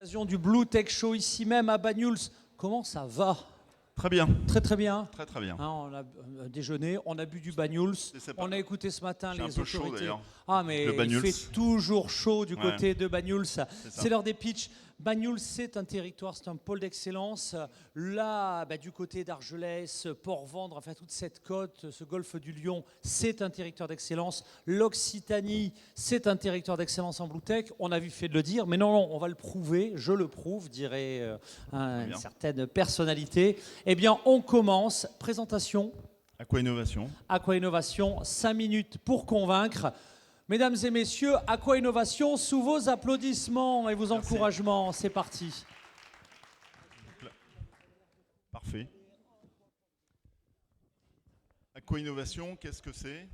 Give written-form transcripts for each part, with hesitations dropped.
L'occasion du Blue Tech Show ici même à Banyuls. Comment ça va? Très bien. Très très bien. Très très bien. Hein, on a déjeuné, on a bu du Banyuls, on a écouté ce matin les autorités. Chaud, d'ailleurs. Ah mais Le il Banyuls. fait toujours chaud du côté de Banyuls. C'est l'heure des pitchs. Banyuls, c'est un territoire, c'est un pôle d'excellence. Là, du côté d'Argelès, Port-Vendre, enfin toute cette côte, ce golfe du Lion, c'est un territoire d'excellence. L'Occitanie, c'est un territoire d'excellence en Blue Tech. On a vite fait de le dire, mais non, on va le prouver. Je le prouve, dirait une certaine personnalité. Eh bien, on commence. Présentation. Aqua Innovation. Aqua Innovation, 5 minutes pour convaincre. Mesdames et messieurs, Aqua Innovation, sous vos applaudissements et vos encouragements, c'est parti. Parfait. Aqua Innovation, qu'est-ce que c'est?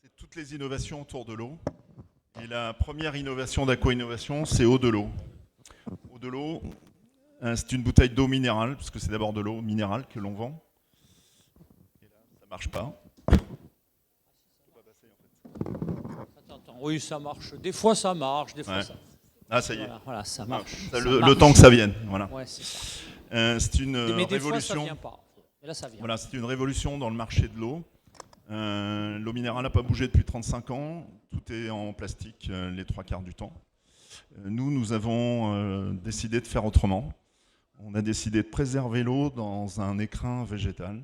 C'est toutes les innovations autour de l'eau. Et la première innovation d'Aqua Innovation, c'est eau de l'eau. Eau de l'eau, c'est une bouteille d'eau minérale, parce que c'est d'abord de l'eau minérale que l'on vend. Et là, ça ne marche pas. Oui, ça marche. Des fois, ça marche. Des fois, ça... Ah, ça y est. Voilà, ça marche. Le temps que ça vienne. Voilà. Ouais, c'est ça. C'est une mais des révolution. Fois, ça vient pas. Et là, ça vient. Voilà, c'est une révolution dans le marché de l'eau. L'eau minérale n'a pas bougé depuis 35 ans. Tout est en plastique les 3/4 du temps. Nous avons décidé de faire autrement. On a décidé de préserver l'eau dans un écrin végétal.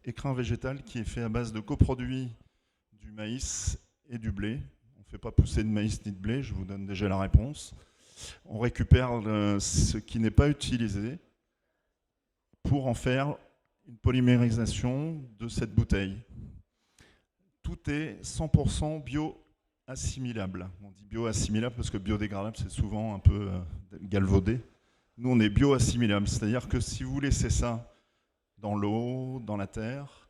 Écrin végétal qui est fait à base de coproduits du maïs et du blé. On ne fait pas pousser de maïs ni de blé, je vous donne déjà la réponse. On récupère ce qui n'est pas utilisé pour en faire une polymérisation de cette bouteille. Tout est 100% bio-assimilable. On dit bio-assimilable parce que biodégradable, c'est souvent un peu galvaudé. Nous, on est bio-assimilable, c'est-à-dire que si vous laissez ça dans l'eau, dans la terre,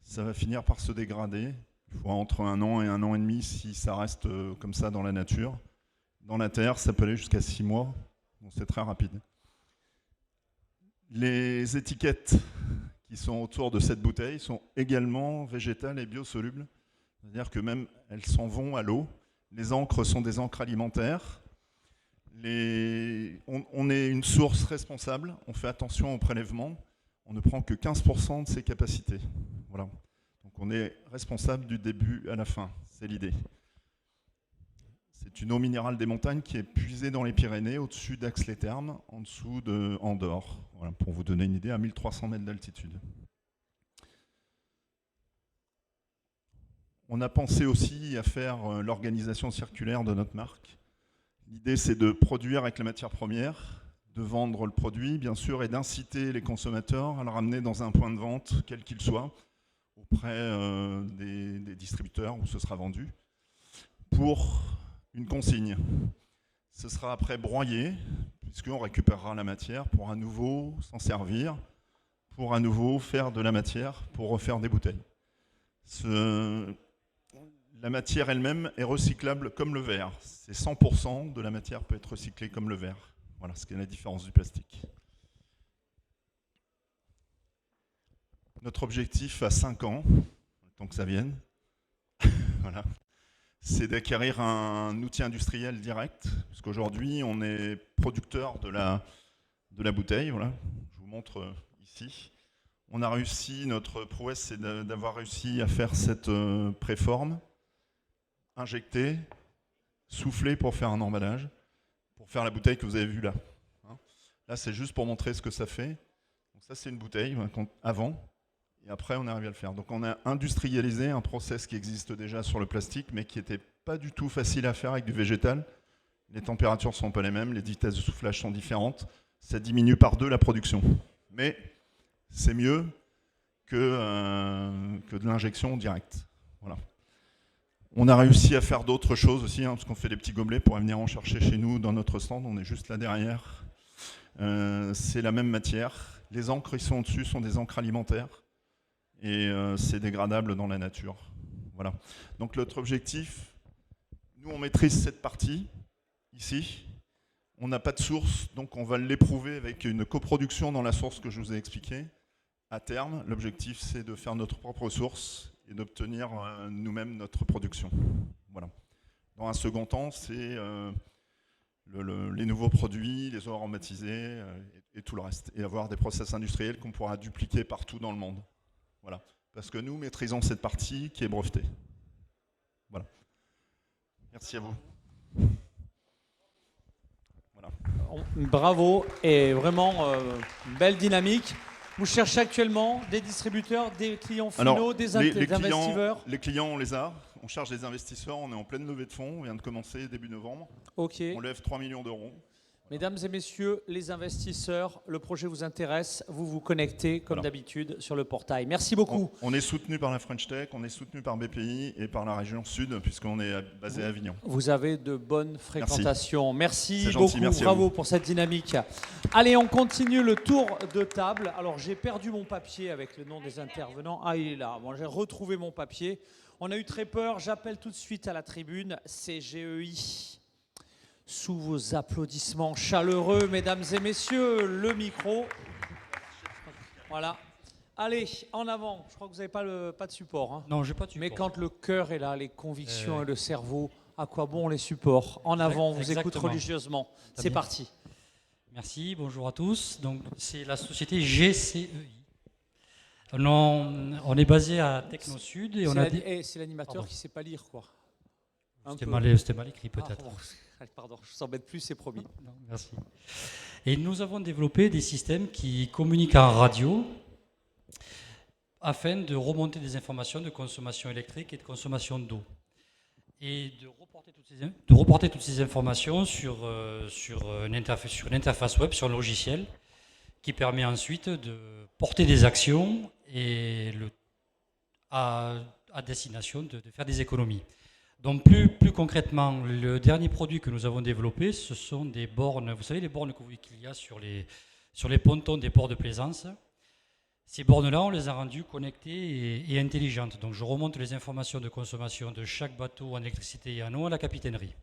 ça va finir par se dégrader. Il faut entre 1 an et 1 an et demi si ça reste comme ça dans la nature. Dans la terre, ça peut aller jusqu'à 6 mois, donc c'est très rapide. Les étiquettes qui sont autour de cette bouteille sont également végétales et biosolubles. C'est-à-dire que même elles s'en vont à l'eau. Les encres sont des encres alimentaires. On est une source responsable. On fait attention au prélèvement. On ne prend que 15% de ses capacités. Voilà. Donc on est responsable du début à la fin. C'est l'idée. C'est une eau minérale des montagnes qui est puisée dans les Pyrénées, au-dessus d'Aix-les-Thermes, en dessous de Andorre. Voilà, pour vous donner une idée, à 1300 mètres d'altitude. On a pensé aussi à faire l'organisation circulaire de notre marque. L'idée, c'est de produire avec la matière première, de vendre le produit, bien sûr, et d'inciter les consommateurs à le ramener dans un point de vente, quel qu'il soit, auprès des distributeurs où ce sera vendu, pour une consigne. Ce sera après broyé, puisqu'on récupérera la matière pour à nouveau s'en servir, pour à nouveau faire de la matière pour refaire des bouteilles. La matière elle-même est recyclable comme le verre. C'est 100% de la matière peut être recyclée comme le verre. Voilà ce qui est la différence du plastique. Notre objectif à 5 ans, tant que ça vienne, voilà, c'est d'acquérir un outil industriel direct, parce qu'aujourd'hui on est producteur de la bouteille. Voilà, je vous montre ici. On a réussi, notre prouesse, c'est d'avoir réussi à faire cette préforme, injecter, souffler pour faire un emballage, pour faire la bouteille que vous avez vue là. Là, c'est juste pour montrer ce que ça fait. Donc ça, c'est une bouteille avant, et après, on est arrivé à le faire. Donc on a industrialisé un process qui existe déjà sur le plastique, mais qui n'était pas du tout facile à faire avec du végétal. Les températures ne sont pas les mêmes, les vitesses de soufflage sont différentes. Ça diminue par 2 la production. Mais c'est mieux que de l'injection directe. Voilà. On a réussi à faire d'autres choses aussi, parce qu'on fait des petits gobelets pour venir en chercher chez nous dans notre stand. On est juste là derrière. C'est la même matière. Les encres qui sont au-dessus sont des encres alimentaires. Et c'est dégradable dans la nature. Voilà. Donc notre objectif, nous on maîtrise cette partie, ici. On n'a pas de source, donc on va l'éprouver avec une coproduction dans la source que je vous ai expliqué. À terme, l'objectif c'est de faire notre propre source et d'obtenir nous-mêmes notre production. Voilà. Dans un second temps, c'est les nouveaux produits, les eaux aromatisées et tout le reste. Et avoir des process industriels qu'on pourra dupliquer partout dans le monde. Voilà. Parce que nous maîtrisons cette partie qui est brevetée. Voilà. Merci à vous. Voilà. Bravo et vraiment belle dynamique. Vous cherchez actuellement des distributeurs, des clients finaux, Alors, des investisseurs. Les clients, on les a. On cherche des investisseurs. On est en pleine levée de fonds. On vient de commencer début novembre. Ok. On lève 3 millions d'euros. Mesdames et messieurs, les investisseurs, le projet vous intéresse, vous vous connectez comme d'habitude sur le portail. Merci beaucoup. On est soutenu par la French Tech, on est soutenu par BPI et par la région Sud, puisqu'on est basé à Avignon. Vous avez de bonnes fréquentations. Merci beaucoup, gentil, bravo pour cette dynamique. Allez, on continue le tour de table. Alors, j'ai perdu mon papier avec le nom des intervenants. Ah, il est là. Bon, j'ai retrouvé mon papier. On a eu très peur. J'appelle tout de suite à la tribune CGEI. Sous vos applaudissements chaleureux, mesdames et messieurs, le micro. Voilà. Allez, en avant. Je crois que vous n'avez pas de support. Hein. Non, je n'ai pas de support. Mais quand le cœur est là, les convictions et le cerveau, à quoi bon les supports? En avant, on vous écoute religieusement. C'est parti. Merci, bonjour à tous. Donc, c'est la société GCEI. On est basé à Technosud. C'est l'animateur qui ne sait pas lire, quoi. C'était mal écrit peut-être. Pardon, je ne vous embête plus, c'est promis. Non, merci. Et nous avons développé des systèmes qui communiquent en radio afin de remonter des informations de consommation électrique et de consommation d'eau. Et de reporter toutes ces informations sur une interface web, sur un logiciel, qui permet ensuite de porter des actions et à destination de faire des économies. Donc plus concrètement, le dernier produit que nous avons développé, ce sont des bornes, vous savez les bornes qu'il y a sur les pontons des ports de plaisance. Ces bornes-là, on les a rendues connectées et intelligentes. Donc je remonte les informations de consommation de chaque bateau en électricité et en eau à la capitainerie.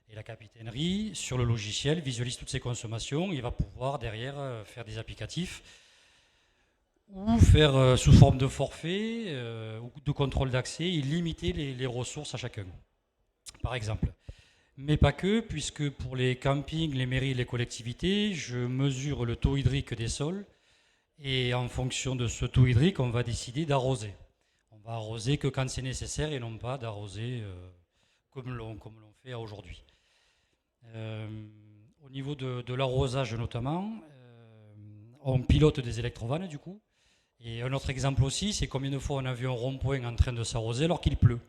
Et la capitainerie, sur le logiciel, visualise toutes ces consommations. Il va pouvoir derrière faire des applicatifs ou faire sous forme de forfait ou de contrôle d'accès et limiter les ressources à chacun, par exemple. Mais pas que, puisque pour les campings, les mairies et les collectivités, je mesure le taux hydrique des sols et en fonction de ce taux hydrique, on va décider d'arroser. On va arroser que quand c'est nécessaire et non pas d'arroser comme l'on fait aujourd'hui. Au niveau de l'arrosage notamment, on pilote des électrovannes du coup. Et un autre exemple aussi, c'est combien de fois on a vu un rond-point en train de s'arroser alors qu'il pleut.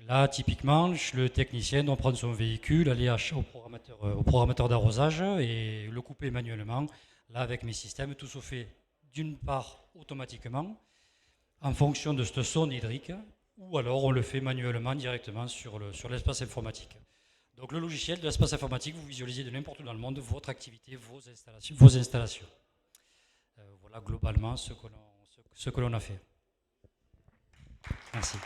Là, typiquement, le technicien doit prendre son véhicule, aller au programmateur d'arrosage et le couper manuellement. Là, avec mes systèmes, tout se fait d'une part automatiquement, en fonction de cette sonde hydrique, ou alors on le fait manuellement directement sur l'espace informatique. Donc le logiciel de l'espace informatique, vous visualisez de n'importe où dans le monde votre activité, vos installations. Voilà globalement ce que l'on a fait. Merci.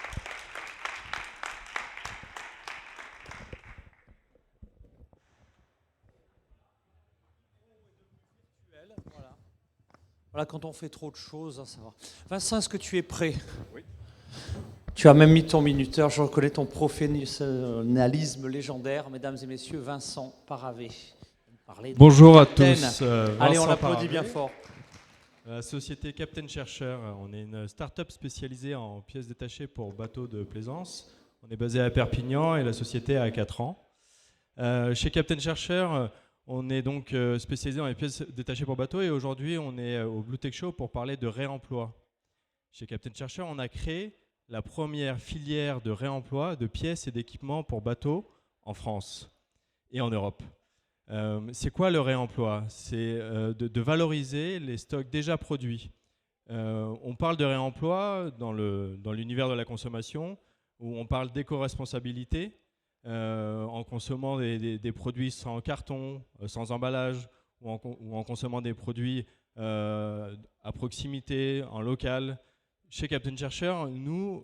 Voilà, quand on fait trop de choses, ça va. Vincent, est-ce que tu es prêt? Oui. Tu as même mis ton minuteur, je reconnais ton professionnalisme légendaire. Mesdames et messieurs, Vincent Paravé. Bonjour à tous. Allez, on l'applaudit bien fort. La société Captain Chercheur, on est une start-up spécialisée en pièces détachées pour bateaux de plaisance. On est basé à Perpignan et la société a 4 ans. Chez Captain Chercheur, on est donc spécialisé dans les pièces détachées pour bateaux et aujourd'hui on est au Blue Tech Show pour parler de réemploi. Chez Captain Chercheur, on a créé la première filière de réemploi de pièces et d'équipements pour bateaux en France et en Europe. C'est quoi le réemploi? C'est de valoriser les stocks déjà produits. On parle de réemploi dans l'univers de la consommation où on parle d'éco-responsabilité en consommant des produits sans carton, sans emballage ou en consommant des produits à proximité, en local. Chez Captain Chercheur, nous,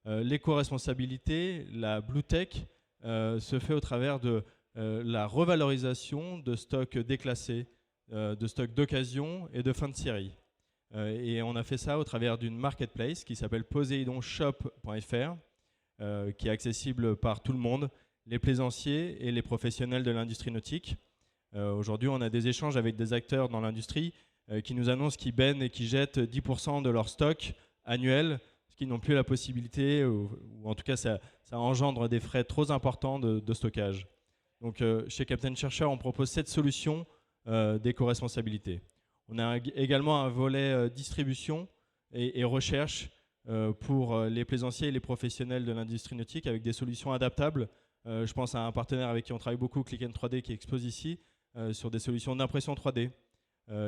l'éco-responsabilité, la Blue Tech, se fait au travers de la revalorisation de stocks déclassés, de stocks d'occasion et de fin de série. Et on a fait ça au travers d'une marketplace qui s'appelle poseidonshop.fr, qui est accessible par tout le monde. les plaisanciers et les professionnels de l'industrie nautique. Aujourd'hui, on a des échanges avec des acteurs dans l'industrie qui nous annoncent qu'ils baignent et qui jettent 10% de leur stock annuel, ce qui n'ont plus la possibilité, ou en tout cas ça engendre des frais trop importants de stockage. Donc chez Captain Chercher, on propose cette solution d'éco-responsabilité. On a également un volet distribution et recherche pour les plaisanciers et les professionnels de l'industrie nautique avec des solutions adaptables. Je pense à un partenaire avec qui on travaille beaucoup, Click & 3D, qui expose ici, sur des solutions d'impression 3D.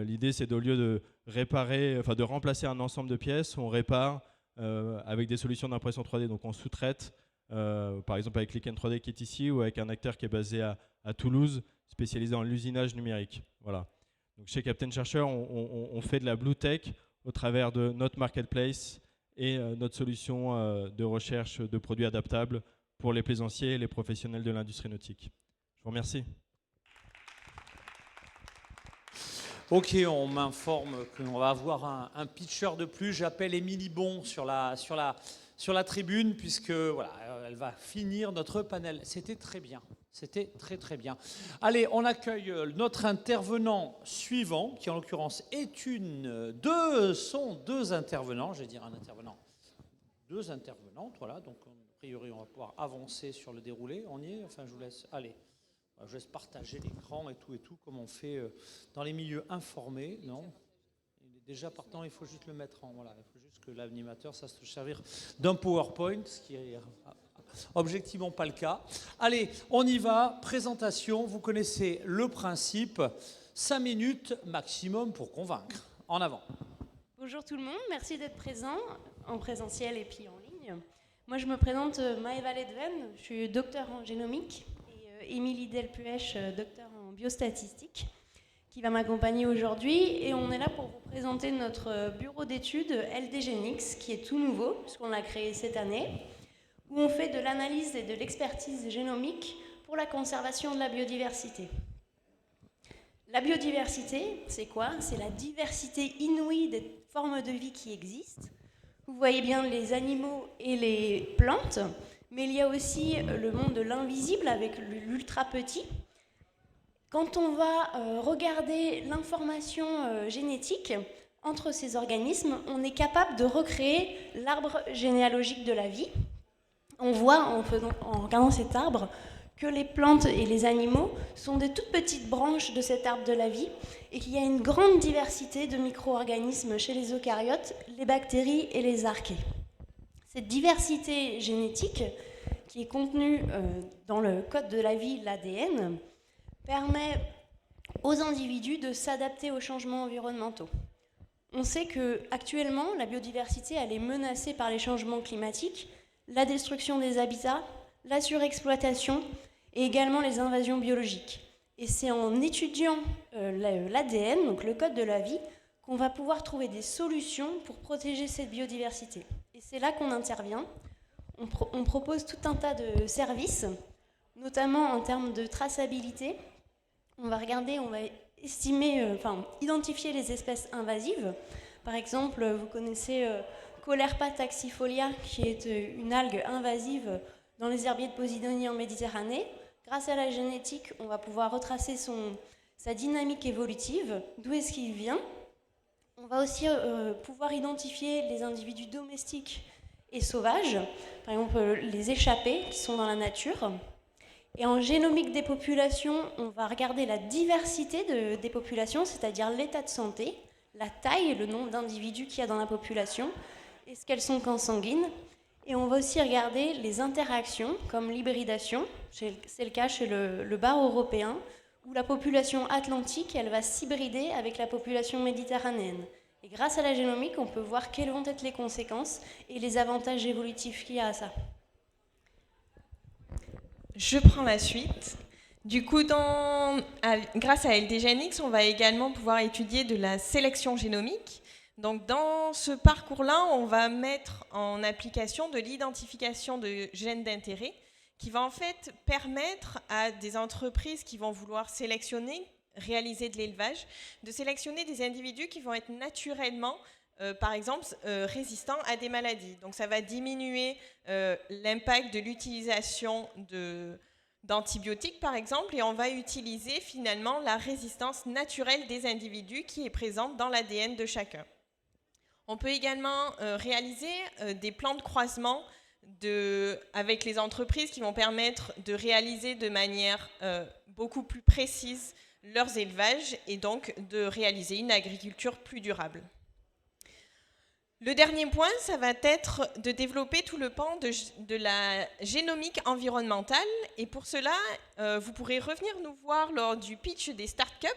L'idée, c'est au lieu de de remplacer un ensemble de pièces, on répare avec des solutions d'impression 3D. Donc on sous-traite, par exemple avec Click & 3D qui est ici, ou avec un acteur qui est basé à Toulouse, spécialisé dans l'usinage numérique. Voilà. Donc chez Captain Chercher, on fait de la blue tech au travers de notre marketplace et notre solution de recherche de produits adaptables pour les plaisanciers et les professionnels de l'industrie nautique. Je vous remercie. Ok, on m'informe qu'on va avoir un pitcher de plus. J'appelle Émilie Bon sur la tribune, puisque voilà, elle va finir notre panel. C'était très bien. C'était très très bien. Allez, on accueille notre intervenant suivant, qui en l'occurrence sont deux intervenants. Je vais dire un intervenant. Deux intervenantes, voilà. Donc a priori, on va pouvoir avancer sur le déroulé. On y est. Enfin, je vous laisse. Allez. Je laisse partager l'écran et tout, comme on fait dans les milieux informés. Non, il est déjà partant, il faut juste le mettre en... Voilà, il faut juste que l'animateur sache se servir d'un PowerPoint, ce qui est objectivement pas le cas. Allez, on y va. Présentation, vous connaissez le principe. 5 minutes maximum pour convaincre. En avant. Bonjour tout le monde, merci d'être présent en présentiel et puis en ligne. Moi, je me présente Maëva Ledven, je suis docteur en génomique. Émilie Delpuech, docteur en biostatistique, qui va m'accompagner aujourd'hui. Et on est là pour vous présenter notre bureau d'études LDGenix, qui est tout nouveau, puisqu'on l'a créé cette année, où on fait de l'analyse et de l'expertise génomique pour la conservation de la biodiversité. La biodiversité, c'est quoi? C'est la diversité inouïe des formes de vie qui existent. Vous voyez bien les animaux et les plantes, mais il y a aussi le monde de l'invisible avec l'ultra petit. Quand on va regarder l'information génétique entre ces organismes, on est capable de recréer l'arbre généalogique de la vie. On voit en regardant cet arbre que les plantes et les animaux sont des toutes petites branches de cet arbre de la vie et qu'il y a une grande diversité de micro-organismes chez les eucaryotes, les bactéries et les archées. Cette diversité génétique, qui est contenue dans le code de la vie, l'ADN, permet aux individus de s'adapter aux changements environnementaux. On sait qu'actuellement, la biodiversité elle est menacée par les changements climatiques, la destruction des habitats, la surexploitation et également les invasions biologiques. Et c'est en étudiant l'ADN, donc le code de la vie, qu'on va pouvoir trouver des solutions pour protéger cette biodiversité. Et c'est là qu'on intervient. On propose tout un tas de services, notamment en termes de traçabilité. On va identifier les espèces invasives. Par exemple, vous connaissez Caulerpa taxifolia, qui est une algue invasive dans les herbiers de Posidonie en Méditerranée. Grâce à la génétique, on va pouvoir retracer sa dynamique évolutive, d'où est-ce qu'il vient. On va aussi pouvoir identifier les individus domestiques et sauvages, par exemple les échappés qui sont dans la nature. Et en génomique des populations, on va regarder la diversité des populations, c'est-à-dire l'état de santé, la taille, le nombre d'individus qu'il y a dans la population, est-ce qu'elles sont consanguines. Et on va aussi regarder les interactions, comme l'hybridation, c'est le cas chez le bar européen, où la population atlantique, elle va s'hybrider avec la population méditerranéenne. Et grâce à la génomique, on peut voir quelles vont être les conséquences et les avantages évolutifs qu'il y a à ça. Je prends la suite. Du coup, grâce à LDGenix, on va également pouvoir étudier de la sélection génomique. Donc, dans ce parcours-là, on va mettre en application de l'identification de gènes d'intérêt qui va en fait permettre à des entreprises qui vont vouloir réaliser de l'élevage, de sélectionner des individus qui vont être naturellement, par exemple, résistants à des maladies. Donc ça va diminuer l'impact de l'utilisation d'antibiotiques par exemple, et on va utiliser finalement la résistance naturelle des individus qui est présente dans l'ADN de chacun. On peut également réaliser des plans de croisement avec les entreprises qui vont permettre de réaliser de manière beaucoup plus précise leurs élevages et donc de réaliser une agriculture plus durable. Le dernier point, ça va être de développer tout le pan de la génomique environnementale. Et pour cela, vous pourrez revenir nous voir lors du pitch des Start Cup,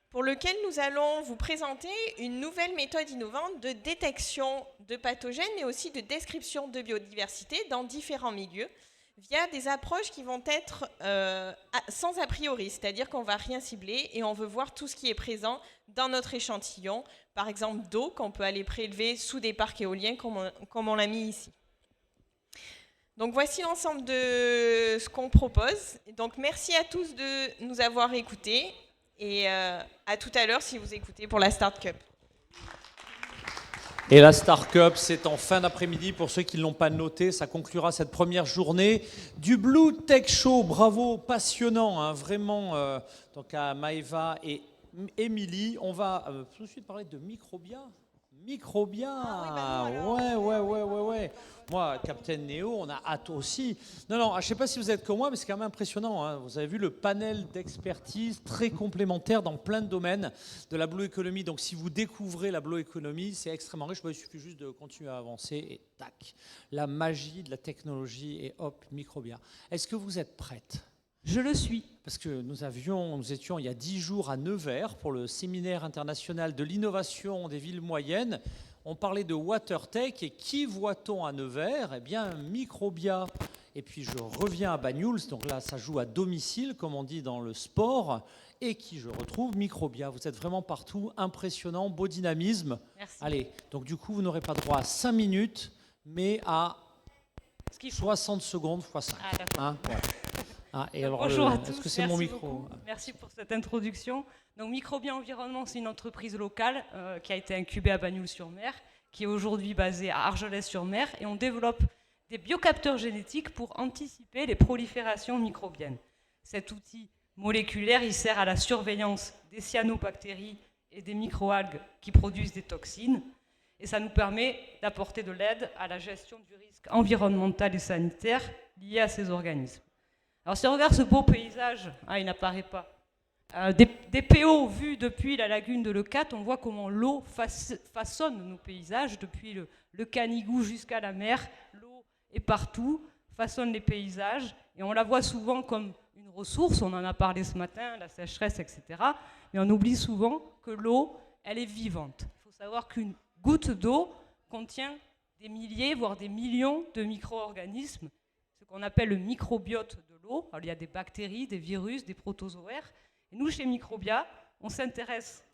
pour lequel nous allons vous présenter une nouvelle méthode innovante de détection de pathogènes et aussi de description de biodiversité dans différents milieux, via des approches qui vont être sans a priori, c'est-à-dire qu'on ne va rien cibler et on veut voir tout ce qui est présent dans notre échantillon, par exemple d'eau qu'on peut aller prélever sous des parcs éoliens comme on l'a mis ici. Donc voici l'ensemble de ce qu'on propose. Donc merci à tous de nous avoir écoutés et à tout à l'heure si vous écoutez pour la Start Cup. Et la Start Cup, c'est en fin d'après-midi. Pour ceux qui ne l'ont pas noté, ça conclura cette première journée du Blue Tech Show. Bravo, passionnant, hein, vraiment. Donc à Maëva et Émilie, on va tout de suite parler de microbia. Microbia, ouais. Moi, Captain Neo, on a hâte aussi. Non, je ne sais pas si vous êtes comme moi, mais c'est quand même impressionnant. Hein. Vous avez vu le panel d'expertise très complémentaire dans plein de domaines de la Blue Economy. Donc, si vous découvrez la Blue Economy, c'est extrêmement riche. Il suffit juste de continuer à avancer et tac, la magie de la technologie et hop, Microbia. Est-ce que vous êtes prête ? Je le suis. Parce que nous étions il y a 10 jours à Nevers pour le séminaire international de l'innovation des villes moyennes. On parlait de WaterTech et qui voit-on à Nevers ? Eh bien, Microbia. Et puis je reviens à Banyuls, donc là ça joue à domicile, comme on dit dans le sport, et qui je retrouve Microbia. Vous êtes vraiment partout, impressionnant, beau dynamisme. Merci. Allez, donc du coup vous n'aurez pas droit à 5 minutes, mais à 60 secondes x 5. Ah, d'accord. Hein, ouais. Ah, et alors, bonjour à tous, est-ce que c'est merci mon micro beaucoup. Merci pour cette introduction. Donc Microbia Environnement, c'est une entreprise locale qui a été incubée à Banyuls-sur-Mer, qui est aujourd'hui basée à Argelès-sur-Mer, et on développe des biocapteurs génétiques pour anticiper les proliférations microbiennes. Cet outil moléculaire, il sert à la surveillance des cyanobactéries et des microalgues qui produisent des toxines, et ça nous permet d'apporter de l'aide à la gestion du risque environnemental et sanitaire lié à ces organismes. Alors si on regarde ce beau paysage, il n'apparaît pas, des PO vus depuis la lagune de Leucate, on voit comment l'eau façonne nos paysages, depuis le Canigou jusqu'à la mer, l'eau est partout, façonne les paysages, et on la voit souvent comme une ressource, on en a parlé ce matin, la sécheresse, etc. Mais on oublie souvent que l'eau, elle est vivante. Il faut savoir qu'une goutte d'eau contient des milliers, voire des millions de micro-organismes, ce qu'on appelle le microbiote de l'eau. Alors, il y a des bactéries, des virus, des protozoaires. Et nous, chez Microbia, on s'intéresse.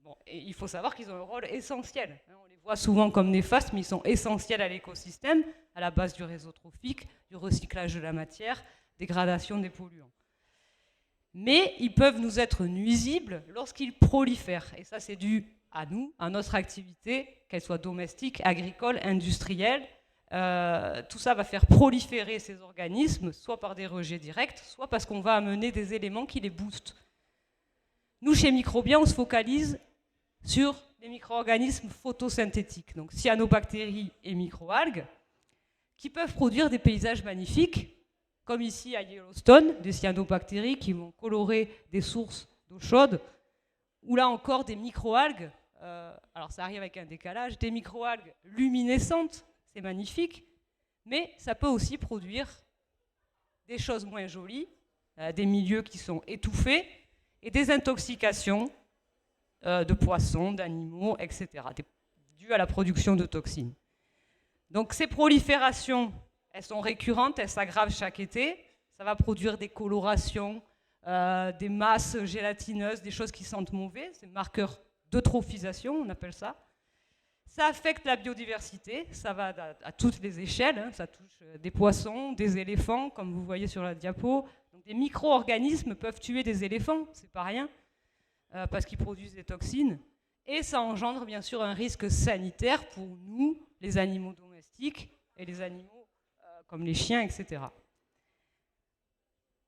Bon, et il faut savoir qu'ils ont un rôle essentiel. On les voit souvent comme néfastes, mais ils sont essentiels à l'écosystème, à la base du réseau trophique, du recyclage de la matière, dégradation des polluants. Mais ils peuvent nous être nuisibles lorsqu'ils prolifèrent. Et ça, c'est dû à nous, à notre activité, qu'elle soit domestique, agricole, industrielle. Tout ça va faire proliférer ces organismes, soit par des rejets directs, soit parce qu'on va amener des éléments qui les boostent. Nous, chez Microbia, on se focalise sur les micro-organismes photosynthétiques, donc cyanobactéries et microalgues, qui peuvent produire des paysages magnifiques, comme ici à Yellowstone, des cyanobactéries qui vont colorer des sources d'eau chaude, ou là encore des microalgues, alors ça arrive avec un décalage, des microalgues luminescentes, c'est magnifique, mais ça peut aussi produire des choses moins jolies, des milieux qui sont étouffés, et des intoxications de poissons, d'animaux, etc., dues à la production de toxines. Donc ces proliférations, elles sont récurrentes, elles s'aggravent chaque été, ça va produire des colorations, des masses gélatineuses, des choses qui sentent mauvais, c'est marqueur d'eutrophisation, on appelle ça. Ça affecte la biodiversité, ça va à toutes les échelles, hein, ça touche des poissons, des éléphants, comme vous voyez sur la diapo. Donc, des micro-organismes peuvent tuer des éléphants, c'est pas rien, parce qu'ils produisent des toxines. Et ça engendre bien sûr un risque sanitaire pour nous, les animaux domestiques, et les animaux comme les chiens, etc.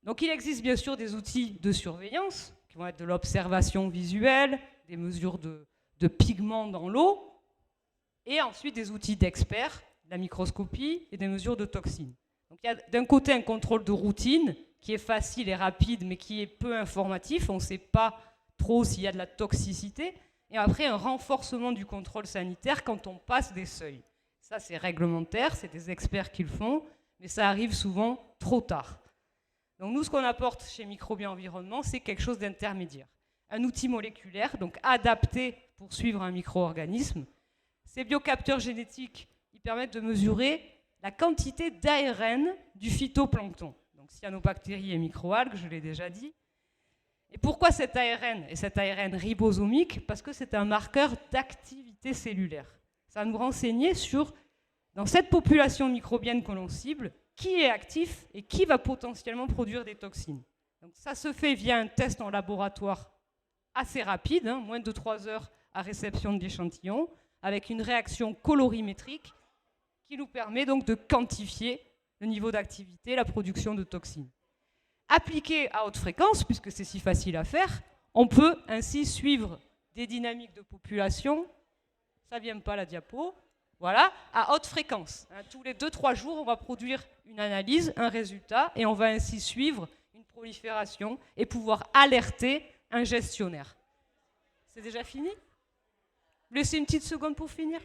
Donc il existe bien sûr des outils de surveillance, qui vont être de l'observation visuelle, des mesures de pigments dans l'eau, et ensuite des outils d'experts, la microscopie et des mesures de toxines. Donc il y a d'un côté un contrôle de routine qui est facile et rapide, mais qui est peu informatif. On ne sait pas trop s'il y a de la toxicité. Et après, un renforcement du contrôle sanitaire quand on passe des seuils. Ça, c'est réglementaire, c'est des experts qui le font, mais ça arrive souvent trop tard. Donc nous, ce qu'on apporte chez Microbien Environnement, c'est quelque chose d'intermédiaire. Un outil moléculaire, donc adapté pour suivre un micro-organisme. Ces biocapteurs génétiques, ils permettent de mesurer la quantité d'ARN du phytoplancton. Donc cyanobactéries et microalgues, je l'ai déjà dit. Et pourquoi cet ARN et cet ARN ribosomique? Parce que c'est un marqueur d'activité cellulaire. Ça va nous renseigner sur, dans cette population microbienne que l'on cible, qui est actif et qui va potentiellement produire des toxines. Donc ça se fait via un test en laboratoire assez rapide, moins de 3 heures à réception de l'échantillon, avec une réaction colorimétrique qui nous permet donc de quantifier le niveau d'activité, la production de toxines. Appliqué à haute fréquence, puisque c'est si facile à faire, on peut ainsi suivre des dynamiques de population. Ça ne vient pas la diapo. Voilà, à haute fréquence. Tous les 2-3 jours, on va produire une analyse, un résultat, et on va ainsi suivre une prolifération et pouvoir alerter un gestionnaire. C'est déjà fini? Laissez une petite seconde pour finir.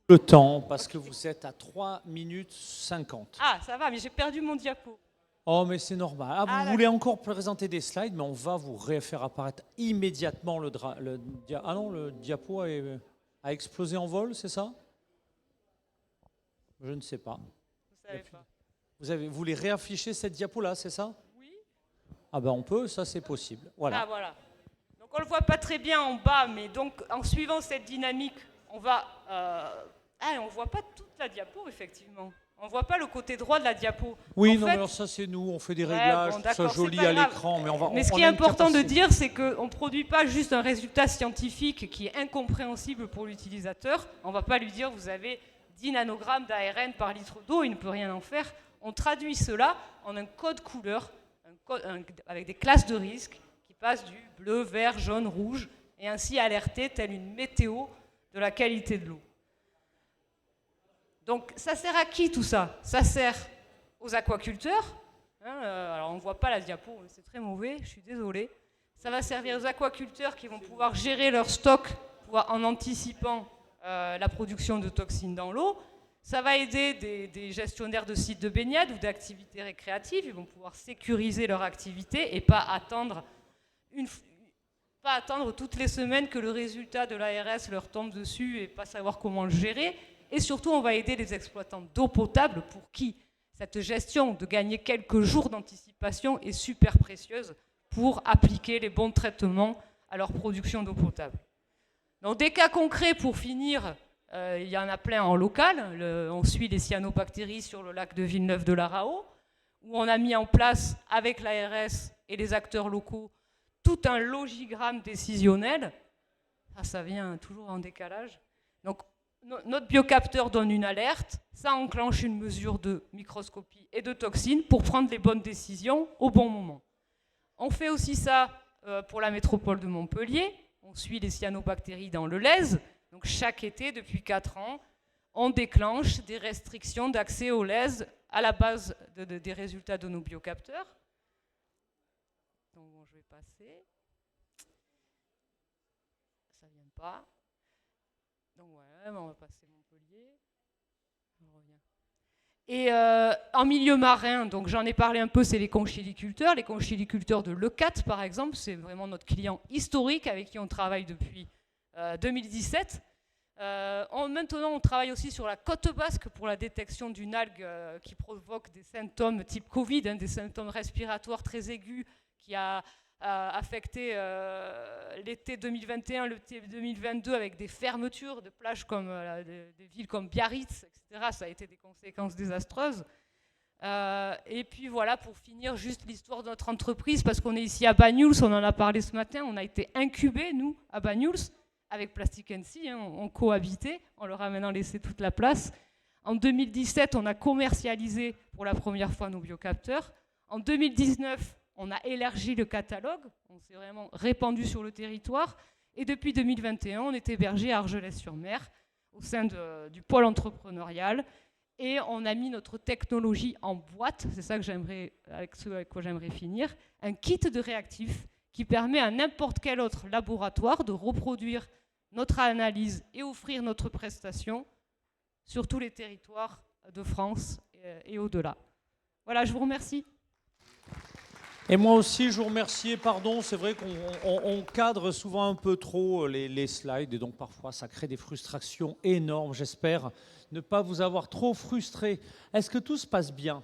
Le temps, parce que vous êtes à 3 minutes 50. Ah, ça va, mais j'ai perdu mon diapo. Oh, mais c'est normal. Vous voulez encore présenter des slides, mais on va vous faire apparaître immédiatement le diapo a explosé en vol, c'est ça? Je ne sais pas. Vous savez pas. Vous voulez réafficher cette diapo-là, c'est ça? Oui. Ah ben on peut, ça c'est possible. Voilà. Ah voilà. Donc on ne le voit pas très bien en bas, mais donc en suivant cette dynamique, on va... on ne voit pas toute la diapo, effectivement. On ne voit pas le côté droit de la diapo. Oui, non, mais alors ça c'est nous, on fait des réglages, pour que ça soit joli à l'écran. Mais ce qui est important de dire, c'est qu'on ne produit pas juste un résultat scientifique qui est incompréhensible pour l'utilisateur. On ne va pas lui dire, vous avez 10 nanogrammes d'ARN par litre d'eau, il ne peut rien en faire. On traduit cela en un code couleur, avec des classes de risque qui passent du bleu, vert, jaune, rouge, et ainsi alerter, telle une météo, de la qualité de l'eau. Donc ça sert à qui tout ça? Ça sert aux aquaculteurs. Alors on ne voit pas la diapo, c'est très mauvais, je suis désolée. Ça va servir aux aquaculteurs qui vont pouvoir gérer leur stock en anticipant la production de toxines dans l'eau. Ça va aider des gestionnaires de sites de baignade ou d'activités récréatives. Ils vont pouvoir sécuriser leur activité et pas attendre toutes les semaines que le résultat de l'ARS leur tombe dessus et pas savoir comment le gérer. Et surtout, on va aider les exploitants d'eau potable pour qui cette gestion de gagner quelques jours d'anticipation est super précieuse pour appliquer les bons traitements à leur production d'eau potable. Donc des cas concrets pour finir, il y en a plein en local. On suit les cyanobactéries sur le lac de Villeneuve-de-la-Rao, où on a mis en place avec l'ARS et les acteurs locaux tout un logigramme décisionnel. Ça vient toujours en décalage. Donc notre biocapteur donne une alerte, ça enclenche une mesure de microscopie et de toxines pour prendre les bonnes décisions au bon moment. On fait aussi ça pour la métropole de Montpellier. On suit les cyanobactéries dans le Lez. Donc chaque été, depuis 4 ans, on déclenche des restrictions d'accès au Lez à la base des résultats de nos biocapteurs. Donc bon, je vais passer. Ça ne vient pas. Donc ouais, on va passer Montpellier. On revient. Et en milieu marin, donc j'en ai parlé un peu, c'est les conchiliculteurs. Les conchiliculteurs de Leucate, par exemple, c'est vraiment notre client historique avec qui on travaille depuis 2017. Maintenant, on travaille aussi sur la côte basque pour la détection d'une algue qui provoque des symptômes type Covid, des symptômes respiratoires très aigus qui a affecté l'été 2021, l'été 2022 avec des fermetures de plages comme des villes comme Biarritz, etc. Ça a été des conséquences désastreuses. Et puis voilà, pour finir, juste l'histoire de notre entreprise, parce qu'on est ici à Banyuls, on en a parlé ce matin, on a été incubés, nous, à Banyuls, avec Plastic NC, on cohabitait, on leur a maintenant laissé toute la place. En 2017, on a commercialisé pour la première fois nos biocapteurs. En 2019, on a élargi le catalogue, on s'est vraiment répandu sur le territoire. Et depuis 2021, on est hébergé à Argelès-sur-Mer, au sein du pôle entrepreneurial. Et on a mis notre technologie en boîte, c'est ça que avec quoi j'aimerais finir, un kit de réactifs qui permet à n'importe quel autre laboratoire de reproduire notre analyse et offrir notre prestation sur tous les territoires de France et au-delà. Voilà, je vous remercie. Et moi aussi, je vous remercie. Pardon, c'est vrai qu'on cadre souvent un peu trop les slides et donc parfois ça crée des frustrations énormes. J'espère ne pas vous avoir trop frustré. Est-ce que tout se passe bien ?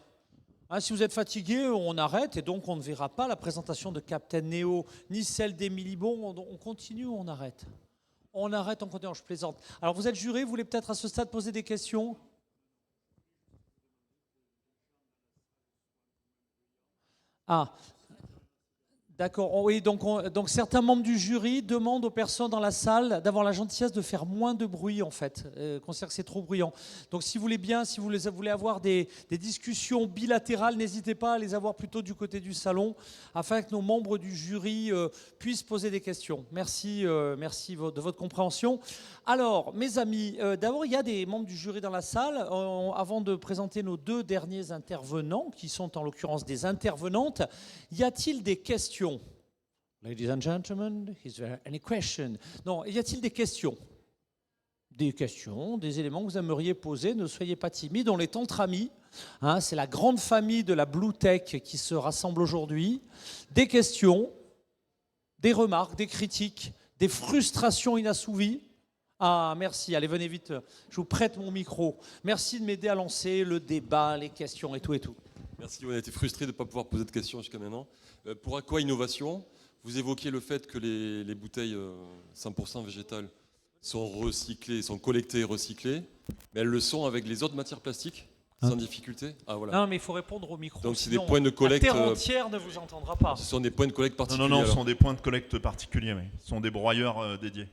Si vous êtes fatigué, on arrête et donc on ne verra pas la présentation de Captain Neo ni celle d'Émilie Bon. On continue ou on arrête ? On arrête, on continue, je plaisante. Alors vous êtes juré, vous voulez peut-être à ce stade poser des questions ? D'accord. Oui, donc certains membres du jury demandent aux personnes dans la salle d'avoir la gentillesse de faire moins de bruit, en fait. Considère que c'est trop bruyant. Donc si vous voulez bien, si vous voulez avoir des discussions bilatérales, n'hésitez pas à les avoir plutôt du côté du salon, afin que nos membres du jury puissent poser des questions. Merci, merci de votre compréhension. Alors, mes amis, d'abord, il y a des membres du jury dans la salle. Avant de présenter nos deux derniers intervenants, qui sont en l'occurrence des intervenantes, y a-t-il des questions ? Ladies and gentlemen, is there any question? Non, y a-t-il des questions? Des questions, des éléments que vous aimeriez poser, ne soyez pas timides, on est entre amis. C'est la grande famille de la Blue Tech qui se rassemble aujourd'hui. Des questions, des remarques, des critiques, des frustrations inassouvies. Merci, allez, venez vite, je vous prête mon micro. Merci de m'aider à lancer le débat, les questions et tout et tout. Merci, on a été frustrés de ne pas pouvoir poser de questions jusqu'à maintenant. Pour Aqua Innovation, vous évoquiez le fait que les bouteilles 100% végétales sont recyclées, sont collectées et recyclées, mais elles le sont avec les autres matières plastiques, sans difficulté. Voilà. Non, mais il faut répondre au micro. Donc c'est des points de collecte. La terre entière ne vous entendra pas. Ce sont des points de collecte particuliers. Non, ce sont des points de collecte particuliers, oui. Ce sont des broyeurs dédiés.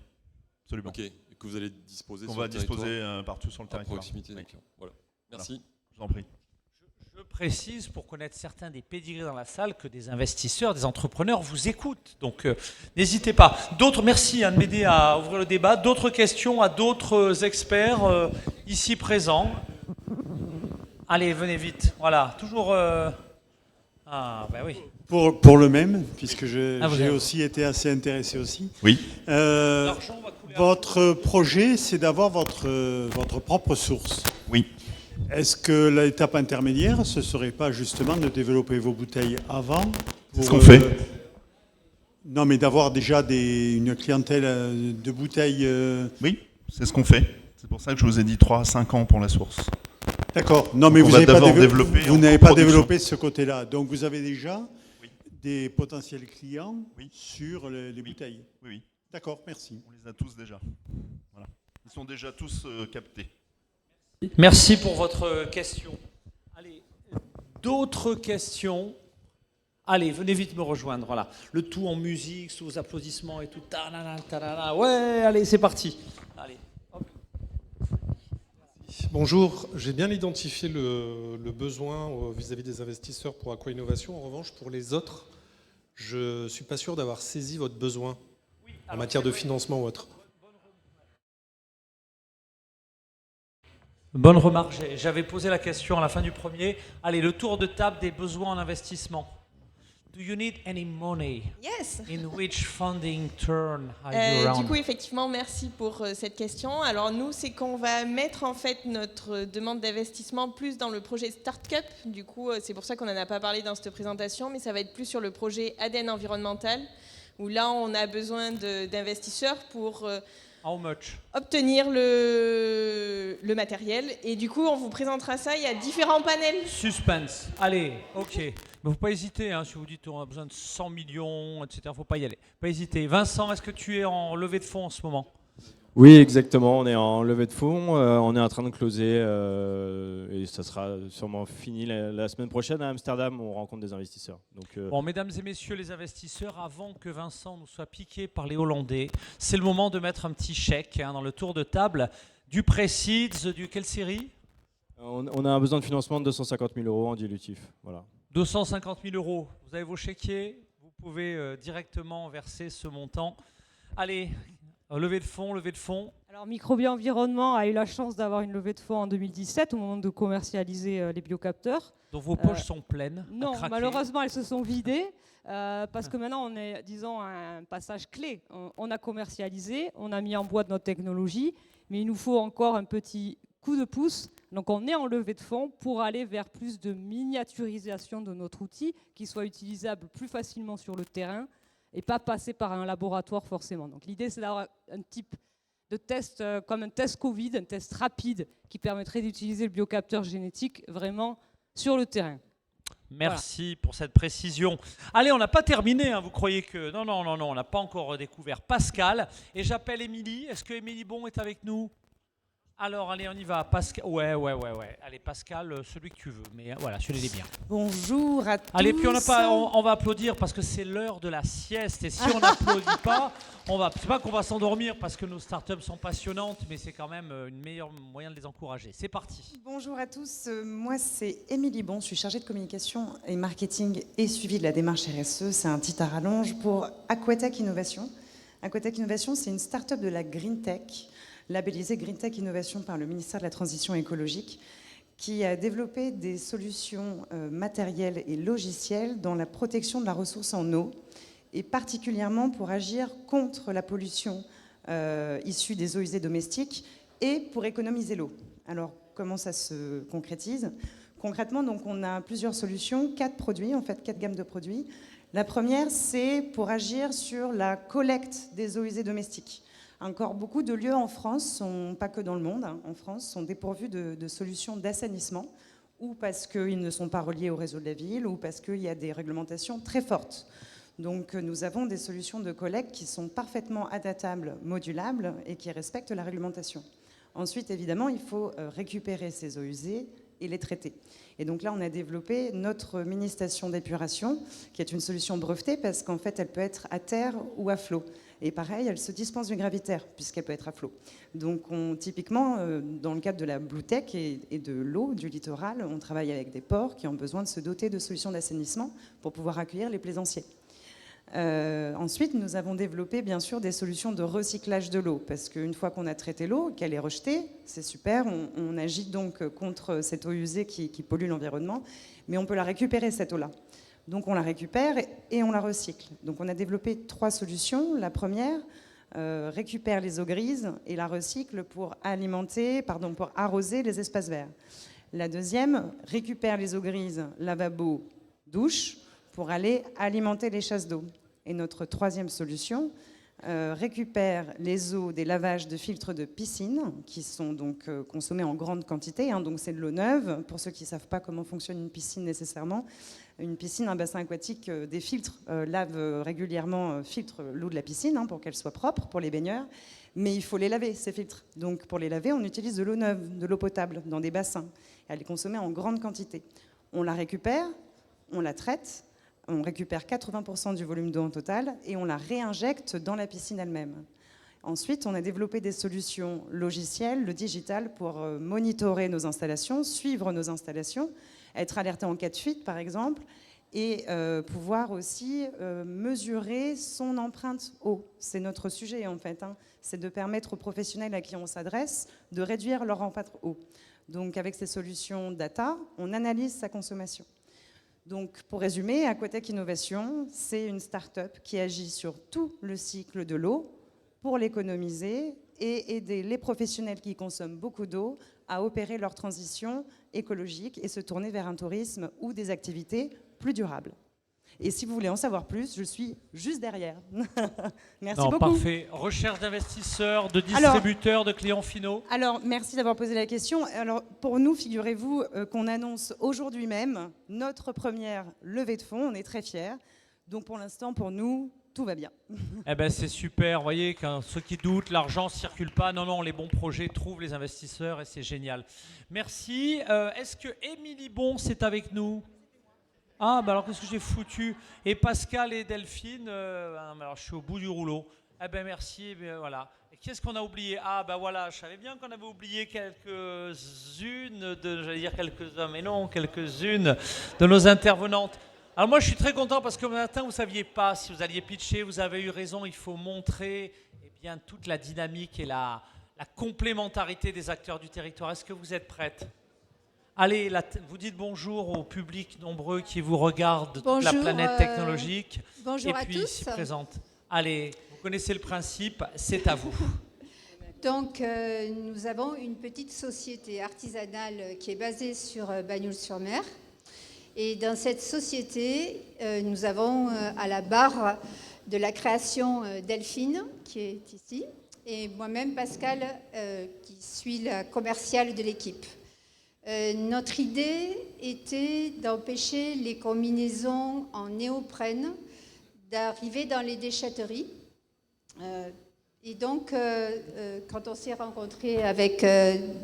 Absolument. Ok, et que vous allez disposer on sur va le territoire. disposer partout sur le territoire. À proximité, oui. Voilà. Merci. Je vous en prie. Je précise, pour connaître certains des pédigrés dans la salle, que des investisseurs, des entrepreneurs vous écoutent. Donc, n'hésitez pas. D'autres, merci de m'aider à ouvrir le débat. D'autres questions à d'autres experts ici présents. Allez, venez vite. Voilà, toujours... oui. Pour le même, puisque j'ai aussi été assez intéressé aussi. Oui. Votre projet, c'est d'avoir votre propre source. Oui. Est-ce que l'étape intermédiaire, ce ne serait pas justement de développer vos bouteilles avant C'est ce qu'on fait. Non, mais d'avoir déjà une clientèle de bouteilles... Oui, c'est ce qu'on fait. C'est pour ça que je vous ai dit 3 à 5 ans pour la source. D'accord. Non, mais vous n'avez pas développé ce côté-là. Donc vous avez déjà des potentiels clients sur les bouteilles. Oui. D'accord, merci. On les a tous déjà. Voilà. Ils sont déjà tous captés. Merci pour votre question. Allez, d'autres questions? Allez, venez vite me rejoindre. Voilà, le tout en musique, sous vos applaudissements et tout. Ouais, allez, c'est parti. Allez. Hop. Bonjour, j'ai bien identifié le besoin vis-à-vis des investisseurs pour Aqua Innovation. En revanche, pour les autres, je ne suis pas sûr d'avoir saisi votre besoin en matière de financement ou autre. Bonne remarque, j'avais posé la question à la fin du premier. Allez, le tour de table des besoins en investissement. Do you need any money? Yes. In which funding turn are you around? Du coup, effectivement, merci pour cette question. Alors nous, c'est qu'on va mettre en fait notre demande d'investissement plus dans le projet Startup. Du coup, c'est pour ça qu'on n'en a pas parlé dans cette présentation, mais ça va être plus sur le projet ADN environnemental, où là, on a besoin d'investisseurs pour... How much? Obtenir le matériel. Et du coup, on vous présentera ça. Il y a différents panels. Suspense. Allez, ok. Mais il ne faut pas hésiter. Si vous dites qu'on a besoin de 100 millions, etc., il ne faut pas y aller. Pas hésiter. Vincent, est-ce que tu es en levée de fonds en ce moment? Oui, exactement. On est en levée de fonds. On est en train de closer et ça sera sûrement fini la semaine prochaine à Amsterdam. On rencontre des investisseurs. Donc, Bon, mesdames et messieurs les investisseurs, avant que Vincent nous soit piqué par les Hollandais, c'est le moment de mettre un petit chèque dans le tour de table du Preceeds, quelle série? on a un besoin de financement de 250 000 € en dilutif. Voilà. 250 000 €. Vous avez vos chéquiers, vous pouvez directement verser ce montant. Allez, levée de fonds, levée de fonds. Alors Microbio Environnement a eu la chance d'avoir une levée de fonds en 2017 au moment de commercialiser les biocapteurs. Donc vos poches sont pleines. Non, malheureusement elles se sont vidées parce que maintenant on est, disons, à un passage clé. On a commercialisé, on a mis en boîte notre technologie, mais il nous faut encore un petit coup de pouce. Donc on est en levée de fonds pour aller vers plus de miniaturisation de notre outil qui soit utilisable plus facilement sur le terrain et pas passer par un laboratoire forcément. Donc l'idée c'est d'avoir un type de test comme un test Covid, un test rapide qui permettrait d'utiliser le biocapteur génétique vraiment sur le terrain. Merci pour cette précision. Allez, on n'a pas terminé, hein, vous croyez que... Non, on n'a pas encore découvert Pascal. Et j'appelle Émilie. Est-ce que Émilie Bon est avec nous? Alors, allez, on y va. Pascal. Ouais. Allez, Pascal, celui que tu veux. Mais voilà, celui-là est bien. Bonjour à tous. Allez, puis on va applaudir parce que c'est l'heure de la sieste. Et si on n'applaudit pas, c'est pas qu'on va s'endormir parce que nos startups sont passionnantes, mais c'est quand même une meilleure moyen de les encourager. C'est parti. Bonjour à tous. Moi, c'est Émilie Bon. Je suis chargée de communication et marketing et suivi de la démarche RSE. C'est un titre à rallonge pour Aquatech Innovation. Aquatech Innovation, c'est une startup de la Green Tech, labellisée Green Tech Innovation par le ministère de la Transition écologique, qui a développé des solutions matérielles et logicielles dans la protection de la ressource en eau, et particulièrement pour agir contre la pollution issue des eaux usées domestiques et pour économiser l'eau. Alors, comment ça se concrétise? Concrètement, donc, on a plusieurs solutions, 4 produits, en fait 4 gammes de produits. La première, c'est pour agir sur la collecte des eaux usées domestiques. Encore beaucoup de lieux en France, pas que dans le monde, en France, sont dépourvus de solutions d'assainissement, ou parce qu'ils ne sont pas reliés au réseau de la ville, ou parce qu'il y a des réglementations très fortes. Donc nous avons des solutions de collecte qui sont parfaitement adaptables, modulables, et qui respectent la réglementation. Ensuite, évidemment, il faut récupérer ces eaux usées et les traiter. Et donc là, on a développé notre mini-station d'épuration, qui est une solution brevetée, parce qu'en fait, elle peut être à terre ou à flot. Et pareil, elle se dispense du gravitaire, puisqu'elle peut être à flot. Donc, typiquement, dans le cadre de la Blue Tech et de l'eau, du littoral, on travaille avec des ports qui ont besoin de se doter de solutions d'assainissement pour pouvoir accueillir les plaisanciers. Ensuite, nous avons développé, bien sûr, des solutions de recyclage de l'eau, parce qu'une fois qu'on a traité l'eau, qu'elle est rejetée, c'est super, on agit donc contre cette eau usée qui pollue l'environnement, mais on peut la récupérer, cette eau-là. Donc on la récupère et on la recycle. Donc on a développé 3 solutions. La première récupère les eaux grises et la recycle pour arroser les espaces verts. La deuxième récupère les eaux grises, lavabo, douche, pour aller alimenter les chasses d'eau. Et notre 3e solution récupère les eaux des lavages de filtres de piscine qui sont donc consommés en grande quantité. Donc c'est de l'eau neuve. Pour ceux qui ne savent pas comment fonctionne une piscine nécessairement, une piscine, un bassin aquatique, des filtres lavent régulièrement, filtrent l'eau de la piscine pour qu'elle soit propre pour les baigneurs. Mais il faut les laver, ces filtres. Donc pour les laver, on utilise de l'eau neuve, de l'eau potable dans des bassins. Elle est consommée en grande quantité. On la récupère, on la traite. On récupère 80% du volume d'eau en total et on la réinjecte dans la piscine elle-même. Ensuite, on a développé des solutions logicielles, le digital, pour monitorer nos installations, suivre nos installations, être alerté en cas de fuite, par exemple, et pouvoir aussi mesurer son empreinte eau. C'est notre sujet, en fait. C'est de permettre aux professionnels à qui on s'adresse de réduire leur empreinte eau. Donc, avec ces solutions data, on analyse sa consommation. Donc, pour résumer, Aquatech Innovation, c'est une start-up qui agit sur tout le cycle de l'eau pour l'économiser et aider les professionnels qui consomment beaucoup d'eau à opérer leur transition écologique et se tourner vers un tourisme ou des activités plus durables. Et si vous voulez en savoir plus, je suis juste derrière. Merci beaucoup. Parfait. Recherche d'investisseurs, de distributeurs, de clients finaux. Alors, merci d'avoir posé la question. Alors, pour nous, figurez-vous qu'on annonce aujourd'hui même notre première levée de fonds. On est très fiers. Donc, pour l'instant, pour nous, tout va bien. Eh ben, c'est super. Vous voyez, quand ceux qui doutent, l'argent ne circule pas. Non, les bons projets trouvent les investisseurs et c'est génial. Merci. Est-ce que Émilie Bon, c'est avec nous ? Ah, bah alors qu'est-ce que j'ai foutu? Et Pascal et Delphine, alors je suis au bout du rouleau. Eh ben merci, voilà. Et qu'est-ce qu'on a oublié? Ah ben voilà, je savais bien qu'on avait oublié quelques-unes, j'allais dire quelques-uns, mais non, quelques-unes de nos intervenantes. Alors moi je suis très content parce que ce matin vous ne saviez pas si vous alliez pitcher, vous avez eu raison, il faut montrer bien, toute la dynamique et la complémentarité des acteurs du territoire. Est-ce que vous êtes prête? Allez, vous dites bonjour au public nombreux qui vous regarde de toute la planète technologique. Bonjour et puis à tous. s'y présente. Allez, vous connaissez le principe, c'est à vous. Donc, nous avons une petite société artisanale qui est basée sur Bagnols-sur-Mer. Et dans cette société, nous avons à la barre de la création Delphine, qui est ici, et moi-même, Pascal, qui suis la commerciale de l'équipe. Notre idée était d'empêcher les combinaisons en néoprène d'arriver dans les déchetteries. Et donc, quand on s'est rencontré avec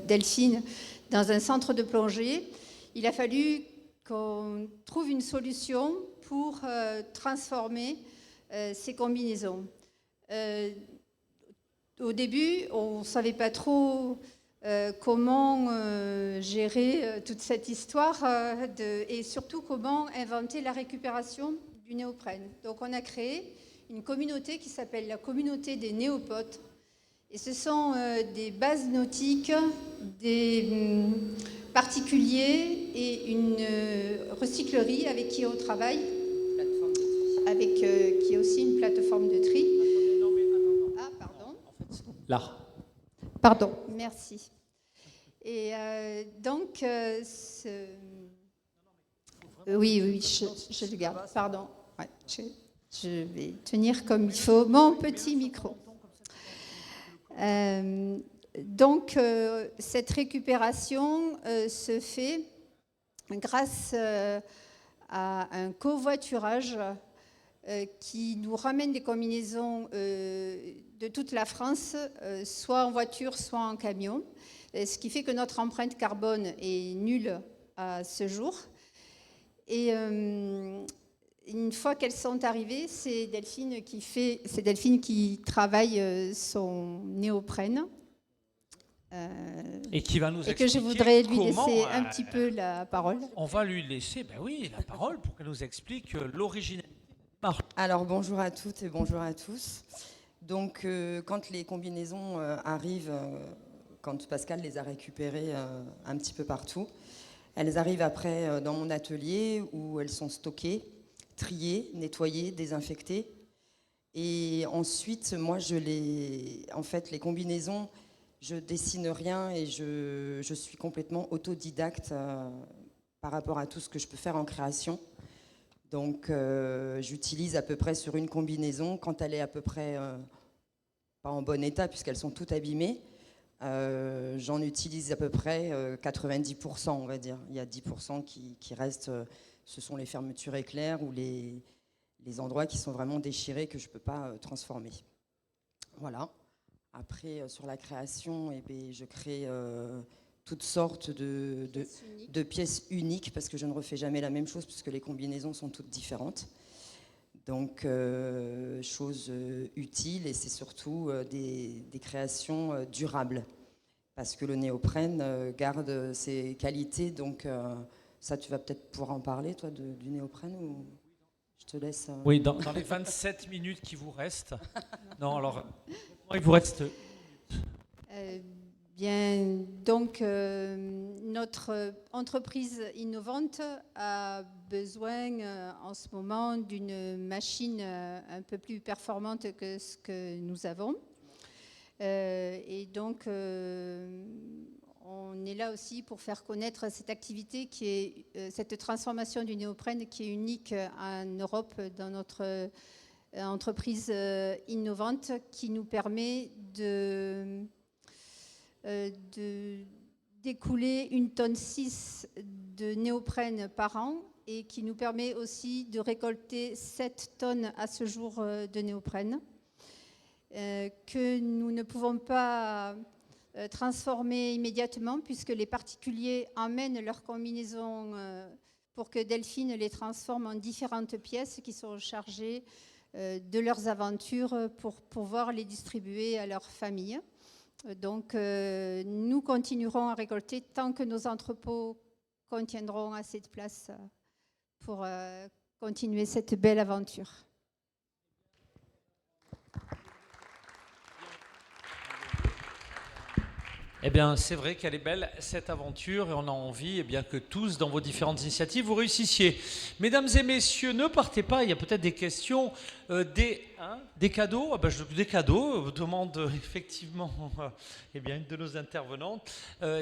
Delphine dans un centre de plongée, il a fallu qu'on trouve une solution pour transformer ces combinaisons. Au début, on ne savait pas trop comment gérer toute cette histoire et surtout comment inventer la récupération du néoprène. Donc on a créé une communauté qui s'appelle la communauté des néopotes. Et ce sont des bases nautiques, des particuliers et une recyclerie avec qui on travaille, qui est aussi une plateforme de tri. Ah, pardon. Là. Pardon, merci. Et donc, oui, je le garde. Pardon. Ouais, je vais tenir comme il faut mon petit micro. Donc, cette récupération se fait grâce à un covoiturage qui nous ramène des combinaisons de toute la France, soit en voiture, soit en camion, ce qui fait que notre empreinte carbone est nulle à ce jour. Et une fois qu'elles sont arrivées, c'est Delphine qui travaille son néoprène. Et qui va nous expliquer que je voudrais lui comment, laisser un petit peu la parole. On va lui laisser, la parole pour qu'elle nous explique l'originalité. Alors bonjour à toutes et bonjour à tous. Donc quand les combinaisons arrivent, quand Pascal les a récupérées un petit peu partout, elles arrivent après dans mon atelier où elles sont stockées, triées, nettoyées, désinfectées. Et ensuite, moi, les combinaisons, je dessine rien et je suis complètement autodidacte par rapport à tout ce que je peux faire en création. Donc, j'utilise à peu près sur une combinaison, quand elle est à peu près pas en bon état, puisqu'elles sont toutes abîmées, j'en utilise à peu près 90%, on va dire. Il y a 10% qui restent, ce sont les fermetures éclairs ou les endroits qui sont vraiment déchirés que je ne peux pas transformer. Voilà. Après, sur la création, je crée toutes sortes de pièces uniques parce que je ne refais jamais la même chose puisque les combinaisons sont toutes différentes. Donc, chose utile et c'est surtout des créations durables parce que le néoprène garde ses qualités. Donc, ça, tu vas peut-être pouvoir en parler, toi, du néoprène ou je te laisse. Oui, dans les 27 minutes qui vous restent. Non, alors, il vous reste. Bien, donc notre entreprise innovante a besoin en ce moment d'une machine un peu plus performante que ce que nous avons. Et donc, on est là aussi pour faire connaître cette activité qui est cette transformation du néoprène qui est unique en Europe dans notre entreprise innovante qui nous permet d'écouler 1,6 tonne de néoprène par an et qui nous permet aussi de récolter 7 tonnes à ce jour de néoprène que nous ne pouvons pas transformer immédiatement puisque les particuliers emmènent leurs combinaisons pour que Delphine les transforme en différentes pièces qui sont chargées de leurs aventures pour pouvoir les distribuer à leurs familles. Donc, nous continuerons à récolter tant que nos entrepôts contiendront assez de place pour continuer cette belle aventure. Eh bien, c'est vrai qu'elle est belle, cette aventure, et on a envie que tous, dans vos différentes initiatives, vous réussissiez. Mesdames et messieurs, ne partez pas, il y a peut-être des questions, des cadeaux. Des cadeaux, vous demande effectivement une de nos intervenantes.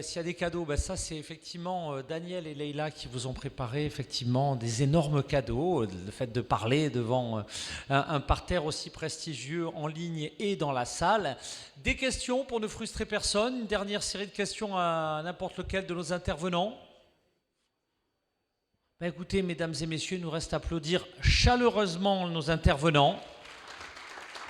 S'il y a des cadeaux, ça c'est effectivement Daniel et Leïla qui vous ont préparé effectivement des énormes cadeaux. Le fait de parler devant un parterre aussi prestigieux en ligne et dans la salle. Des questions pour ne frustrer personne. Une dernière série de questions à n'importe lequel de nos intervenants. Écoutez, mesdames et messieurs, il nous reste à applaudir chaleureusement nos intervenants.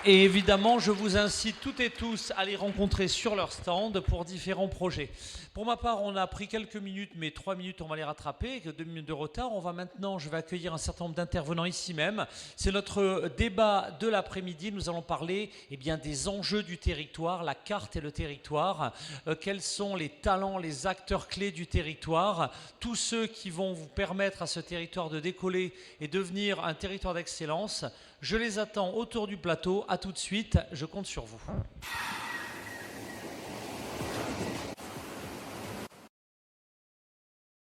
Et évidemment, je vous incite toutes et tous à les rencontrer sur leur stand pour différents projets. Pour ma part, on a pris quelques minutes, mais 3 minutes, on va les rattraper, 2 minutes de retard. Je vais accueillir un certain nombre d'intervenants ici même. C'est notre débat de l'après-midi. Nous allons parler des enjeux du territoire, la carte et le territoire. Quels sont les talents, les acteurs clés du territoire, tous ceux qui vont vous permettre à ce territoire de décoller et devenir un territoire d'excellence. Je les attends autour du plateau. À tout de suite, je compte sur vous.